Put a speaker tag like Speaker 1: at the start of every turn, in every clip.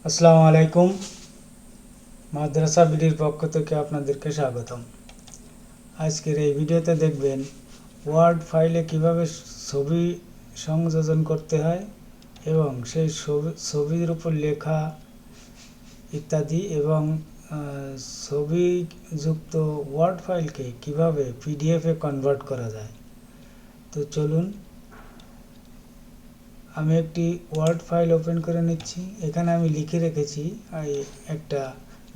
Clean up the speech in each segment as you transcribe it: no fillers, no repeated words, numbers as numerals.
Speaker 1: আসসালামু আলাইকুম। মাদ্রাসা বিডির পক্ষ থেকে আপনাদেরকে স্বাগতম। আজকের এই ভিডিওতে দেখবেন ওয়ার্ড ফাইলে কিভাবে ছবি সংযোজন করতে হয় এবং সেই ছবির উপর লেখা ইত্যাদি এবং ছবিযুক্ত ওয়ার্ড ফাইলকে কিভাবে পিডিএফে কনভার্ট করা যায়। তো চলুন, আমি একটি ওয়ার্ড ফাইল ওপেন করে নিচ্ছি। এখানে আমি লিখে রেখেছি একটা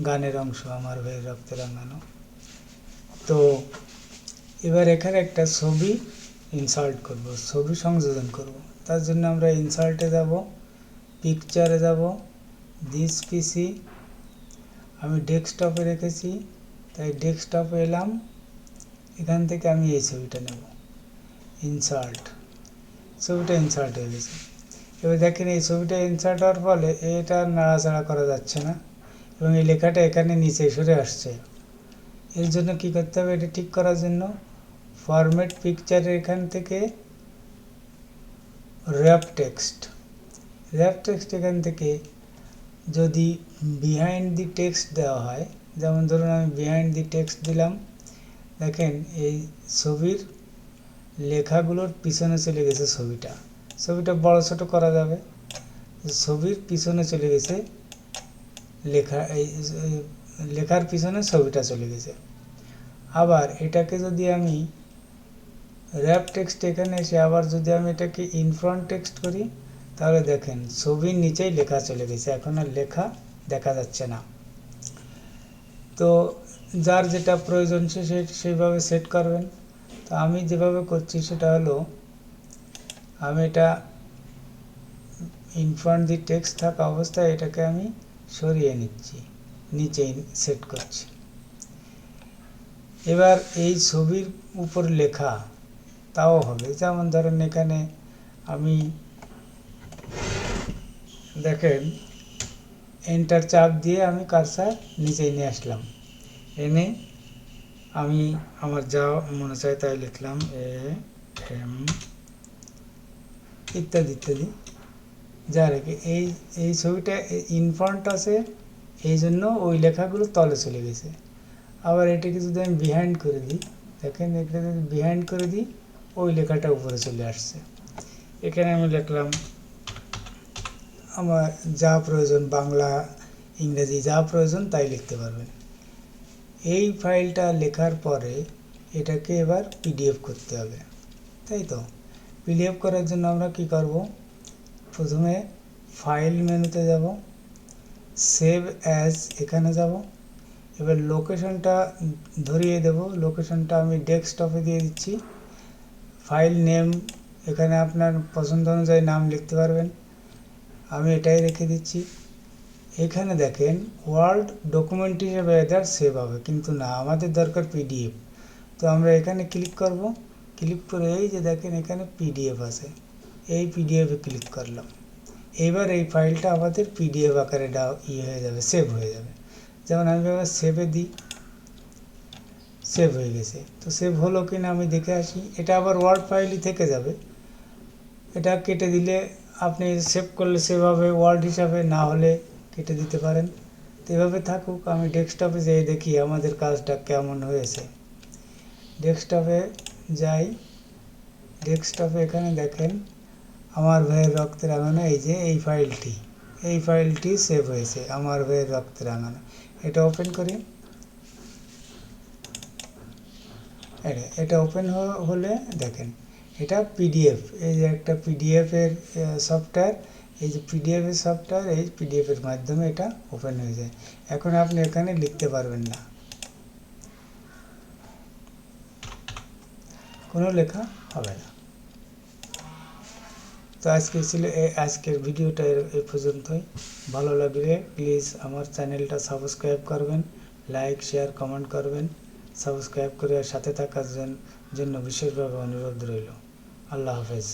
Speaker 1: গানের অংশ, আমার ভাইয়ের রক্তে রাঙানো। তো এবার এখানে একটা ছবি ইনসার্ট করব, ছবি সংযোজন করব। তার জন্য আমরা ইনসার্টে যাব, পিকচারে যাব, দিস পিসি আমি ডেস্কটপে রেখেছি, তাই ডেস্কটপে এলাম। এখান থেকে আমি এই ছবিটা নেব, ইনসার্ট, ছবিটা ইনসার্ট হয়ে গেছে। এবার দেখেন এই ছবিটা ইনসার্ট হওয়ার ফলে এটা নাড়াচাড়া করা যাচ্ছে না এবং এই লেখাটা এখানে নিচে সরে আসছে। এর জন্য কি করতে হবে? এটা ঠিক করার জন্য ফরম্যাট পিকচারের এখান থেকে র্যাপ টেক্সট এখান থেকে যদি বিহাইন্ড দি টেক্সট দেওয়া হয়, যেমন ধরুন আমি বিহাইন্ড দি টেক্সট দিলাম, দেখেন এই ছবির লেখাগুলোর পিছনে চলে গেছে ছবিটা বড় ছোট করা যাবে। ছবির পিছনে চলে গেছে লেখার পিছনে ছবিটা চলে গেছে। আবার এটাকে যদি আমি র্যাপ টেক্সট এখানে এসে আবার যদি আমি এটাকে ইনফ্রন্ট টেক্সট করি, তাহলে দেখেন ছবির নিচেই লেখা চলে গেছে, এখন আর লেখা দেখা যাচ্ছে না। তো যার যেটা প্রয়োজন সে সেইভাবে সেট করবেন। তো আমি যেভাবে করছি সেটা হলো, আমি এটা ইনফ্রন্ট দি টেক্সট থাকা অবস্থায় এটাকে আমি সরিয়ে নিচ্ছি, নিচে সেট করছি। এবার এই ছবির উপর লেখা তাও হবে, যেমন ধরেন এখানে আমি দেখেন এন্টার চাপ দিয়ে আমি কার্সার নিচে নিয়ে আসলাম, এনে আমি আমার যা মনে চায় তাই লিখলাম, এম ইত্যাদি ইত্যাদি যা রেখে এই ছবিটা ইনফ্রন্ট আছে, এই জন্য ওই লেখাগুলো তলে চলে গেছে। আবার এটাকে যদি আমি বিহাইন্ড করে দিই, দেখেন এটা যদি বিহাইন্ড করে দিই, ওই লেখাটা উপরে চলে আসছে। এখানে আমি লিখলাম আমার যা প্রয়োজন, বাংলা ইংরেজি যা প্রয়োজন তাই লিখতে পারবেন। এই ফাইলটা লেখার পরে এটাকে এবার পিডিএফ করতে হবে, তাই তো? পিডিএফ করার জন্য আমরা কি করব? প্রথমে ফাইল মেনুতে যাব, সেভ অ্যাজ এখানে যাব। এবার লোকেশনটা ধরিয়ে দেব, লোকেশনটা আমি ডেস্কটপে দিয়ে দিচ্ছি। ফাইল নেম এখানে আপনার পছন্দ অনুযায়ী নাম লিখতে পারবেন, আমি এটাই রেখে দিচ্ছি। এখানে দেখেন ওয়ার্ড ডকুমেন্ট হিসেবে এটা সেভ হবে, কিন্তু না, আমাদের দরকার পিডিএফ। তো আমরা এখানে ক্লিক করব, ক্লিক করে এই যে দেখেন এখানে পিডিএফ আছে, এই পিডিএফে ক্লিক করলাম। এবার এই ফাইলটা আমাদের পিডিএফ আকারে হয়ে যাবে, সেভ হয়ে যাবে। যেমন আমি এবার সেভে দিই, সেভ হয়ে গেছে। তো সেভ হলো কিনা আমি দেখে আসি। এটা আবার ওয়ার্ড ফাইলই থেকে যাবে, এটা কেটে দিলে আপনি সেভ করলে সেভ হবে ওয়ার্ড হিসাবে, না হলে কেটে দিতে পারেন। তো এভাবে থাকুক, আমি ডেস্কটপে যেয়ে দেখি আমাদের কাজটা কেমন হয়েছে। ডেস্কটপে যাই, ডেস্কটপে এখানে দেখেন আমার ভাইয়ের রক্তে রাঙানো, এই যে এই ফাইলটি সেভ হয়েছে, আমার ভাইয়ের রক্তে রাঙানো। এটা ওপেন করি, এটা ওপেন হলে দেখেন এটা পিডিএফ, এই যে একটা পিডিএফের সফটওয়্যার, এই যে পিডিএফের সফটওয়্যার, এই পিডিএফের মাধ্যমে এটা ওপেন হয়ে যায়। এখন আপনি এখানে লিখতে পারবেন না, কোনো লেখা হবে না। তো আজকের ভিডিওটা এই পর্যন্তই। ভালো লাগলে প্লিজ আমার চ্যানেলটা সাবস্ক্রাইব করবেন, লাইক শেয়ার কমেন্ট করবেন। সাবস্ক্রাইব করে সাথে থাকার জন্য বিশেষভাবে অনুরোধ রইল। আল্লাহ হাফেজ।